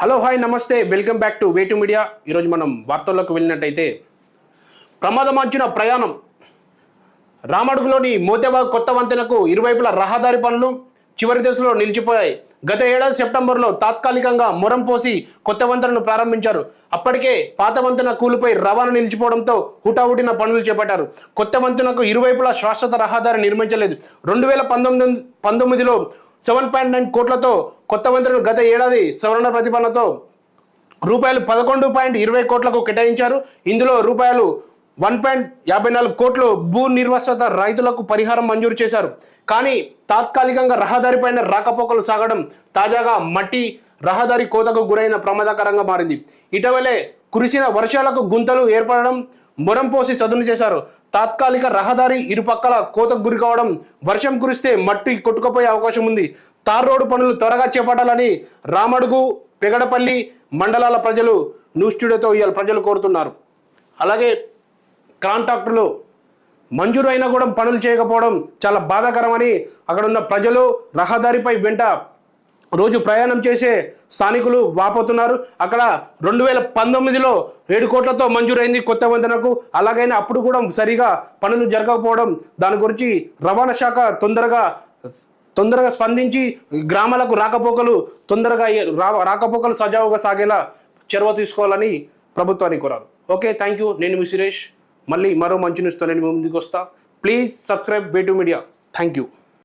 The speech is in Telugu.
హలో హాయ్ నమస్తే welcome back to way to media. ఈరోజు మనం వార్తల్లోకి వెళ్ళినట్టయితే ప్రమాదమాంచిన ప్రయాణం. రామడుగులోని మోతేబాగ్ కొత్త వంతెనకు ఇరువైపుల రహదారి పనులు చివరి దశలో నిలిచిపోయాయి. గత ఏడాది సెప్టెంబర్లో తాత్కాలికంగా మొరం పోసి కొత్త వంతెనను ప్రారంభించారు. అప్పటికే పాత వంతెన కూలిపై రవాణా నిలిచిపోవడంతో హుటాహుటిన పనులు చేపట్టారు. కొత్త వంతెనకు ఇరువైపులా శాశ్వత రహదారి నిర్మించలేదు. 2019లో 7.9 కోట్లతో కొత్త వంతెనను గత ఏడాది సవరణ ప్రతిపాదనతో రూపాయలు 11.20 కోట్లకు కేటాయించారు. ఇందులో రూపాయలు 1.54 కోట్లు భూ నిర్వసత రైతులకు పరిహారం మంజూరు చేశారు. కానీ తాత్కాలికంగా రహదారిపైన రాకపోకలు సాగడం తాజాగా మట్టి రహదారి కోతకు గురైన ప్రమాదకరంగా మారింది. ఇటీవలే కురిసిన వర్షాలకు గుంతలు ఏర్పడడం, మొరం పోసి చదును చేశారు. తాత్కాలిక రహదారి ఇరుపక్కల కోతకు గురి కావడం, వర్షం కురిస్తే మట్టి కొట్టుకుపోయే అవకాశం ఉంది. తార్ రోడ్డు పనులు త్వరగా చేపట్టాలని రామడుగు, పెగడపల్లి మండలాల ప్రజలు న్యూస్ స్టూడియోతో ఇవాళ ప్రజలు కోరుతున్నారు. అలాగే కాంట్రాక్టులు మంజూరు అయినా కూడా పనులు చేయకపోవడం చాలా బాధాకరమని అక్కడ ఉన్న ప్రజలు, రహదారిపై వెంట రోజు ప్రయాణం చేసే స్థానికులు వాపోతున్నారు. అక్కడ 2019లో 7 కోట్లతో మంజూరైంది కొత్త వంతెనకు. అలాగైనా అప్పుడు కూడా సరిగా పనులు జరగకపోవడం, దాని గురించి రవాణా శాఖ తొందరగా స్పందించి గ్రామాలకు రాకపోకలు సజావుగా సాగేలా చొరవ తీసుకోవాలని ప్రభుత్వాన్ని కోరారు. Okay, thank you. నేను మీ సురేష్. మళ్ళీ మరో మంచి న్యూస్తో నేను ముందుకు వస్తా. Please subscribe way to media. Thank you.